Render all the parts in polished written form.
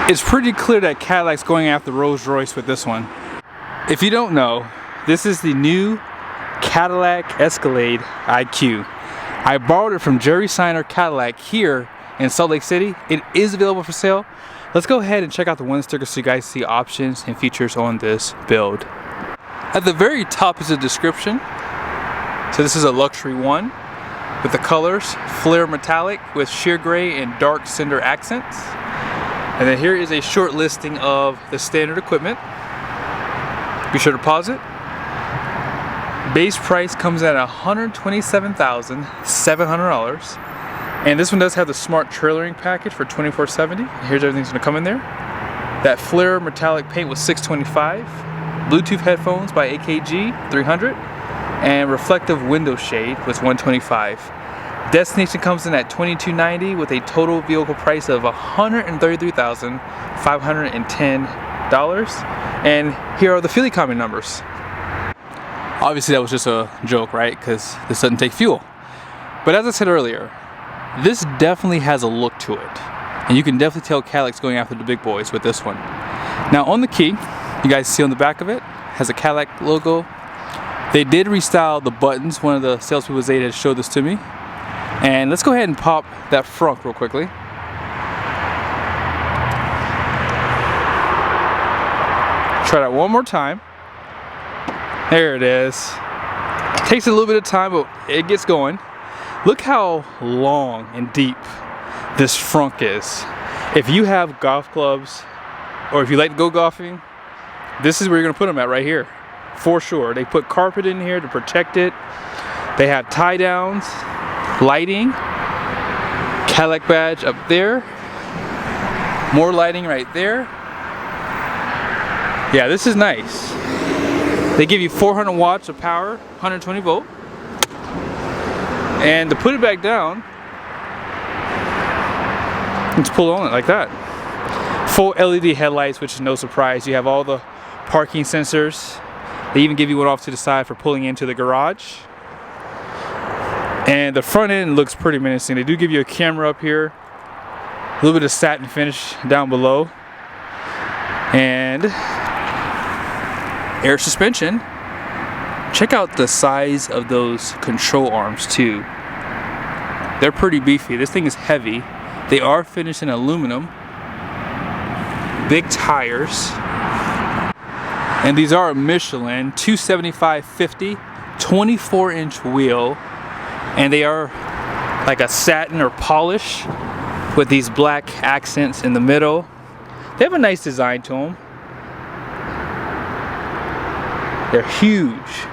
It's pretty clear that Cadillac's going after Rolls-Royce with this one. If you don't know, this is the new Cadillac Escalade IQ. I borrowed it from Jerry Seiner Cadillac here in Salt Lake City. It is available for sale. Let's go ahead and check out the window sticker so you guys see options and features on this build. At the very top is a description. So this is a luxury one with the colors flare metallic with sheer gray and dark cinder accents. And then here is a short listing of the standard equipment. Be sure to pause it. Base price comes at $127,700. And this one does have the smart trailering package for $2,470. Here's everything's gonna come in there. That flare metallic paint was $625. Bluetooth headphones by AKG, $300. And reflective window shade was $125. Destination comes in at $2,290 with a total vehicle price of $133,510. And here are the fuel economy numbers. Obviously that was just a joke, right? Because this doesn't take fuel. But as I said earlier, this definitely has a look to it. And you can definitely tell Cadillac's going after the big boys with this one. Now on the key, you guys see on the back of it, has a Cadillac logo. They did restyle the buttons. One of the salespeople had showed this to me. And let's go ahead and pop that frunk real quickly. Try that one more time. There it is. Takes a little bit of time, but it gets going. Look how long and deep this frunk is. If you have golf clubs, or if you like to go golfing, this is where you're gonna put them at right here, for sure. They put carpet in here to protect it. They have tie downs, lighting, Cadillac badge up there, more lighting right there. Yeah, this is nice. They give you 400 watts of power, 120 volt. And to put it back down, let's pull on it like that. Full LED headlights, which is no surprise. You have all the parking sensors. They even give you one off to the side for pulling into the garage. And the front end looks pretty menacing. They do give you a camera up here. A little bit of satin finish down below. And air suspension. Check out the size of those control arms too. They're pretty beefy. This thing is heavy. They are finished in aluminum. Big tires. And these are a Michelin 275/50 24-inch wheel. And they are like a satin or polish with these black accents in the middle. They have a nice design to them. They're huge.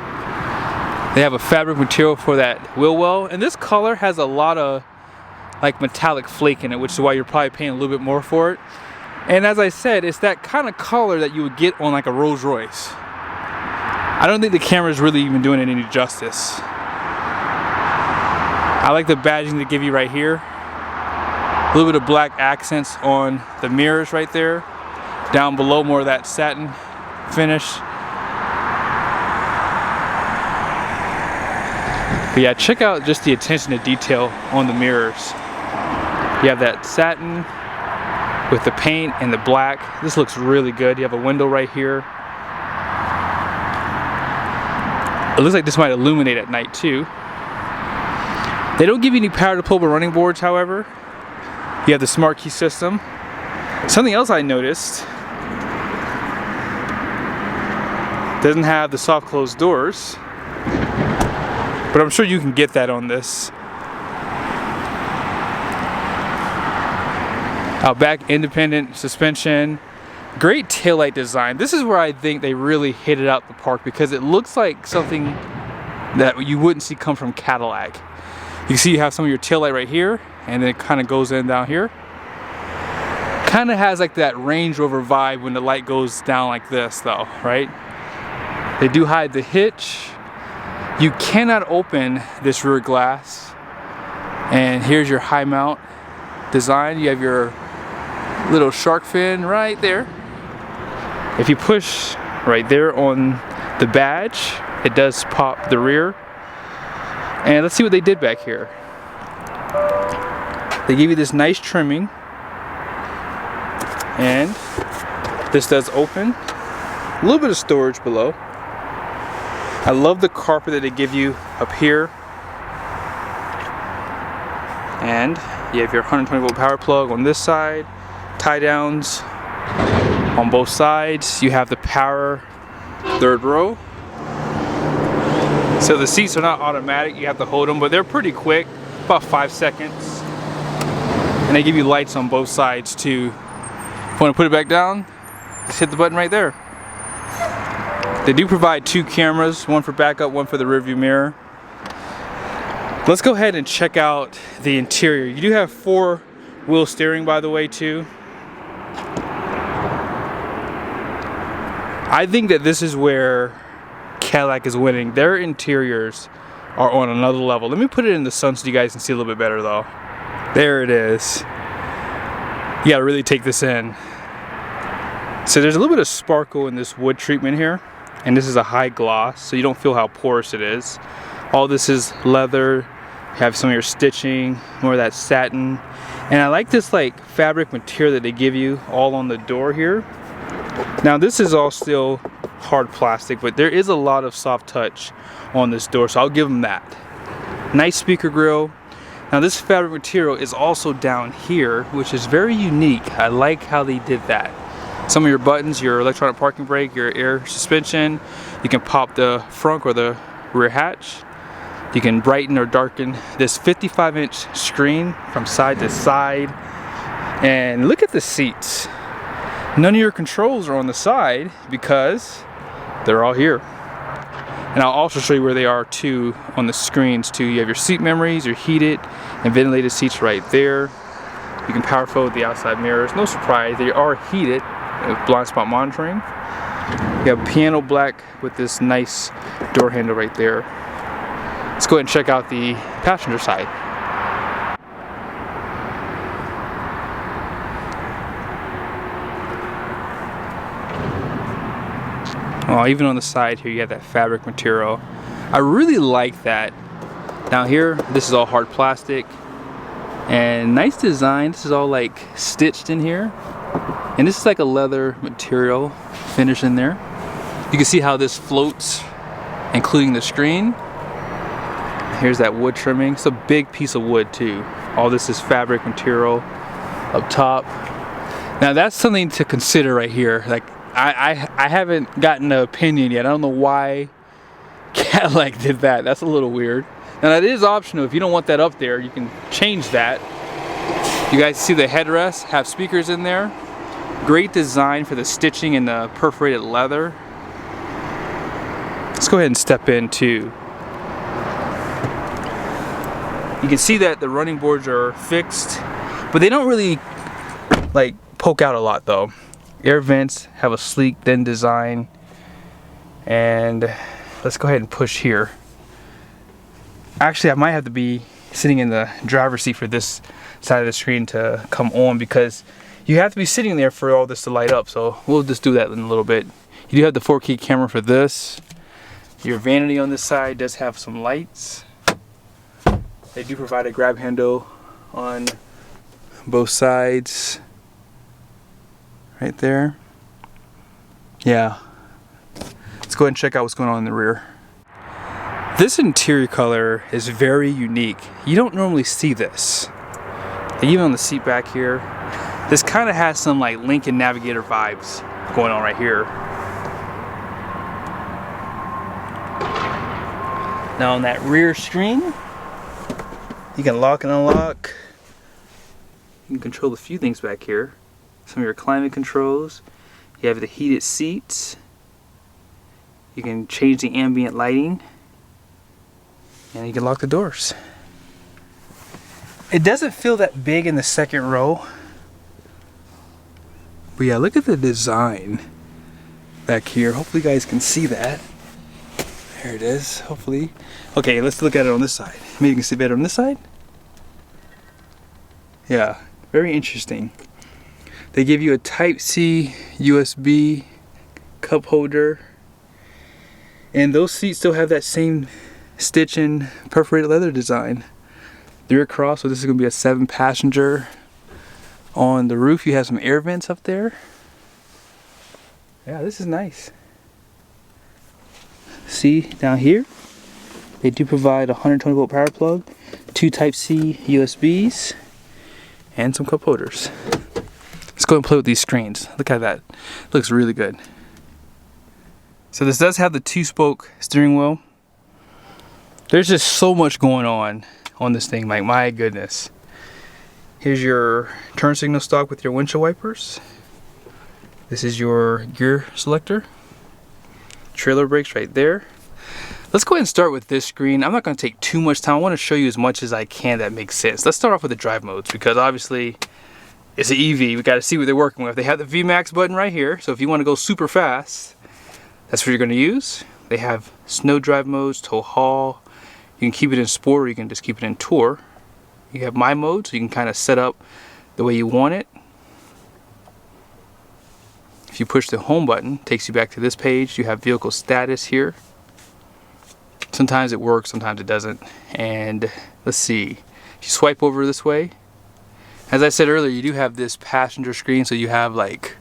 They have a fabric material for that wheel well, and this color has a lot of like metallic flake in it, which is why you're probably paying a little bit more for it. And as I said, it's that kind of color that you would get on like a Rolls-Royce. I don't think the camera is really even doing it any justice. I like the badging they give you right here. A little bit of black accents on the mirrors right there. Down below, more of that satin finish. But yeah, check out just the attention to detail on the mirrors. You have that satin with the paint and the black. This looks really good. You have a window right here. It looks like this might illuminate at night too. They don't give you any power to pull the running boards, however. You have the smart key system. Something else I noticed, doesn't have the soft closed doors, but I'm sure you can get that on this. Out back, independent suspension. Great taillight design. This is where I think they really hit it out the park because it looks like something that you wouldn't see come from Cadillac. You can see you have some of your taillight right here, and then it kind of goes in down here. Kind of has like that Range Rover vibe when the light goes down like this though, right? They do hide the hitch. You cannot open this rear glass. And here's your high mount design. You have your little shark fin right there. If you push right there on the badge, it does pop the rear. And let's see what they did back here. They give you this nice trimming. And this does open. A little bit of storage below. I love the carpet that they give you up here. And you have your 120 volt power plug on this side, tie downs on both sides. You have the power third row. So the seats are not automatic, you have to hold them, but they're pretty quick, about 5 seconds. And they give you lights on both sides too. If you want to put it back down, just hit the button right there. They do provide 2 cameras, one for backup, one for the rearview mirror. Let's go ahead and check out the interior. You do have 4-wheel steering, by the way, too. I think that this is where Cadillac is winning. Their interiors are on another level. Let me put it in the sun so you guys can see a little bit better though. There it is. You gotta really take this in. So there's a little bit of sparkle in this wood treatment here. And this is a high gloss, so you don't feel how porous it is. All this is leather. You have some of your stitching, more of that satin. And I like this like fabric material that they give you all on the door here. Now this is all still hard plastic, but there is a lot of soft touch on this door, so I'll give them that. Nice speaker grill. Now this fabric material is also down here, which is very unique. I like how they did that. Some of your buttons, your electronic parking brake, your air suspension. You can pop the frunk or the rear hatch. You can brighten or darken this 55-inch screen from side to side. And look at the seats. None of your controls are on the side because they're all here. And I'll also show you where they are too on the screens too. You have your seat memories, your heated and ventilated seats right there. You can power fold the outside mirrors. No surprise, they are heated with blind spot monitoring. You have piano black with this nice door handle right there. Let's go ahead and check out the passenger side. Oh, even on the side here you have that fabric material. I really like that. Down here, this is all hard plastic and nice design. This is all like stitched in here. And this is like a leather material finish in there. You can see how this floats, including the screen. Here's that wood trimming. It's a big piece of wood too. All this is fabric material up top. Now that's something to consider right here. Like I haven't gotten an opinion yet. I don't know why Cadillac did that. That's a little weird. Now that is optional. If you don't want that up there, you can change that. You guys see the headrest have speakers in there. Great design for the stitching and the perforated leather. Let's go ahead and step in too. You can see that the running boards are fixed, but they don't really like poke out a lot though. Air vents have a sleek thin design. And let's go ahead and push here. Actually, I might have to be sitting in the driver's seat for this side of the screen to come on because you have to be sitting there for all this to light up. So we'll just do that in a little bit. You do have the 4K camera for this. Your vanity on this side does have some lights. They do provide a grab handle on both sides. Right there. Yeah. Let's go ahead and check out what's going on in the rear. This interior color is very unique. You don't normally see this. Even on the seat back here, this kind of has some like Lincoln Navigator vibes going on right here. Now on that rear screen, you can lock and unlock. You can control a few things back here. Some of your climate controls. You have the heated seats. You can change the ambient lighting. And you can lock the doors. It doesn't feel that big in the second row. But yeah, look at the design back here. Hopefully you guys can see that. There it is, hopefully. Okay, let's look at it on this side. Maybe you can see better on this side. Yeah, very interesting. They give you a Type-C USB cup holder. And those seats still have that same stitch and perforated leather design. They're across, so this is going to be a 7-passenger. On the roof you have some air vents up there. Yeah, this is nice. See down here, they do provide a 120 volt power plug, 2 Type-C USBs, and some cup holders. Let's go and play with these screens. Look at that. Looks really good. So this does have the 2-spoke steering wheel. There's just so much going on this thing, like my goodness. Here's your turn signal stalk with your windshield wipers. This is your gear selector. Trailer brakes right there. Let's go ahead and start with this screen. I'm not going to take too much time. I want to show you as much as I can that makes sense. Let's start off with the drive modes, because obviously it's an EV. We got to see what they're working with. They have the VMAX button right here, so if you want to go super fast, that's what you're going to use. They have snow drive modes, tow haul. You can keep it in sport, or you can just keep it in tour. You have my mode, so you can kind of set up the way you want it. If you push the home button, it takes you back to this page. You have vehicle status here. Sometimes it works, sometimes it doesn't. And let's see, if you swipe over this way, as I said earlier, you do have this passenger screen, so you have like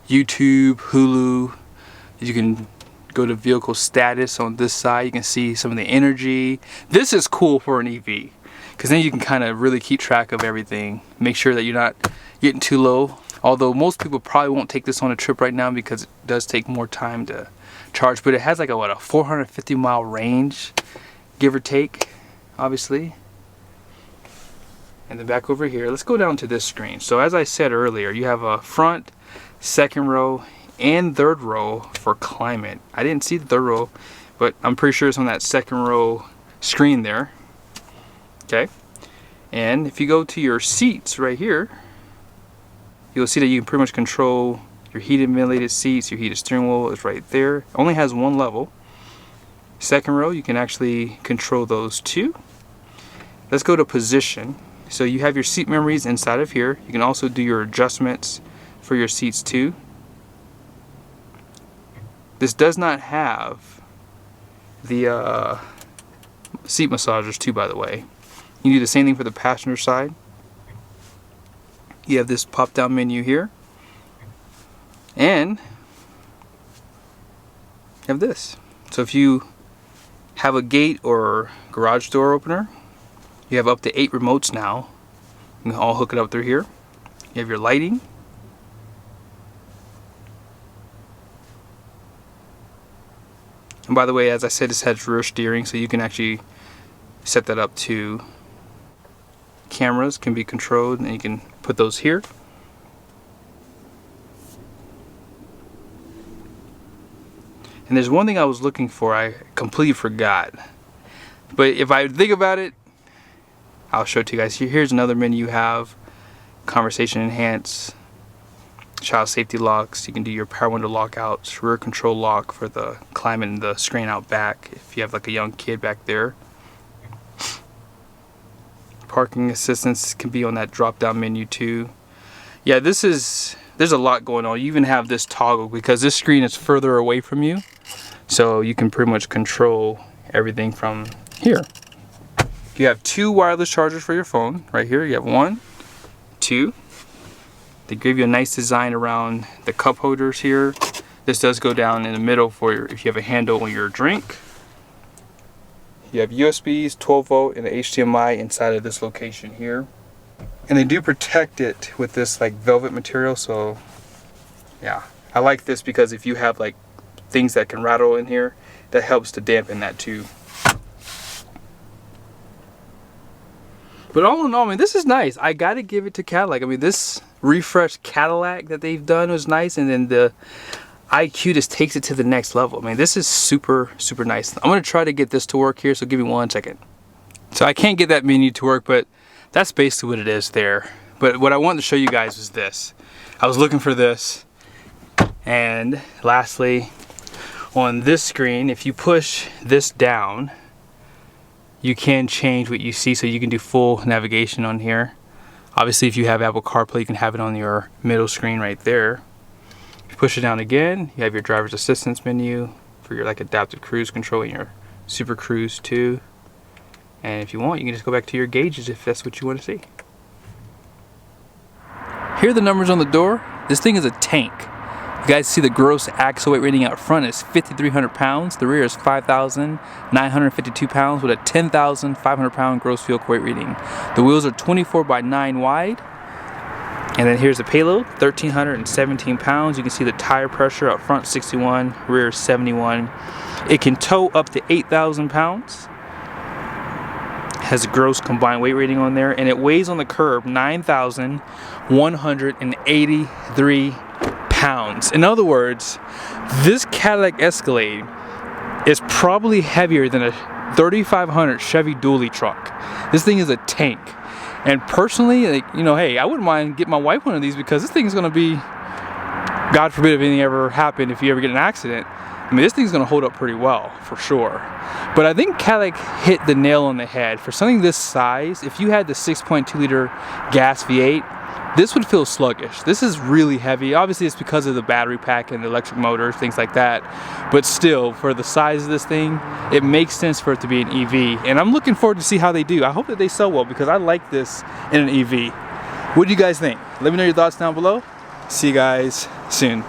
YouTube, Hulu. You can go to vehicle status on this side. You can see some of the energy. This is cool for an EV, because then you can kind of really keep track of everything. Make sure that you're not getting too low. Although most people probably won't take this on a trip right now because it does take more time to charge. But it has like a 450 mile range, give or take, obviously. And then back over here, let's go down to this screen. So as I said earlier, you have a front, second row, and third row for climate. I didn't see the third row, but I'm pretty sure it's on that second row screen there. Okay. And if you go to your seats right here, you'll see that you can pretty much control your heated and ventilated seats. Your heated steering wheel is right there. It only has one level. Second row, you can actually control those too. Let's go to position. So you have your seat memories inside of here. You can also do your adjustments for your seats too. This does not have the seat massagers too, by the way. You can do the same thing for the passenger side. You have this pop down menu here, and you have this. So if you have a gate or garage door opener, you have up to 8 remotes now. You can all hook it up through here. You have your lighting. And by the way, as I said, this has rear steering, so you can actually set that up to cameras can be controlled, and you can put those here. And there's one thing I was looking for, I completely forgot. But if I think about it, I'll show it to you guys. Here's another menu you have. Conversation enhance, child safety locks. You can do your power window lockouts, rear control lock for the climate and the screen out back if you have like a young kid back there. Parking assistance can be on that drop down menu too. Yeah, there's a lot going on. You even have this toggle because this screen is further away from you, so you can pretty much control everything from here. You have 2 wireless chargers for your phone right here. You have 1, 2. They give you a nice design around the cup holders here. This does go down in the middle for if you have a handle on your drink. You have USBs, 12 volt, and HDMI inside of this location here. And they do protect it with this like velvet material, so yeah. I like this because if you have like things that can rattle in here, that helps to dampen that too. But all in all, I mean, this is nice. I gotta give it to Cadillac. I mean, this refreshed Cadillac that they've done was nice, and then the IQ just takes it to the next level. I mean, this is super, super nice. I'm gonna try to get this to work here, so give me 1 second. So I can't get that menu to work, but that's basically what it is there. But what I wanted to show you guys was this. I was looking for this. And lastly, on this screen, if you push this down, you can change what you see, so you can do full navigation on here. Obviously, if you have Apple CarPlay, you can have it on your middle screen right there. If you push it down again, you have your driver's assistance menu for your like adaptive cruise control and your super cruise too. And if you want, you can just go back to your gauges if that's what you want to see. Here are the numbers on the door. This thing is a tank. You guys see the gross axle weight rating out front is 5,300 pounds. The rear is 5,952 pounds with a 10,500 pound gross vehicle weight rating. The wheels are 24 by 9 wide. And then here's the payload, 1,317 pounds. You can see the tire pressure up front, 61, rear 71. It can tow up to 8,000 pounds. Has a gross combined weight rating on there, and it weighs on the curb 9,183 pounds. In other words, this Cadillac Escalade is probably heavier than a 3,500 Chevy dually truck. This thing is a tank. And personally, like, you know, hey, I wouldn't mind getting my wife one of these because this thing's gonna be, God forbid if anything ever happened, if you ever get in an accident, I mean, this thing's gonna hold up pretty well, for sure. But I think Cadillac hit the nail on the head. For something this size, if you had the 6.2 liter gas V8, this would feel sluggish. This is really heavy. Obviously, it's because of the battery pack and the electric motor, things like that. But still, for the size of this thing, it makes sense for it to be an EV. And I'm looking forward to see how they do. I hope that they sell well because I like this in an EV. What do you guys think? Let me know your thoughts down below. See you guys soon.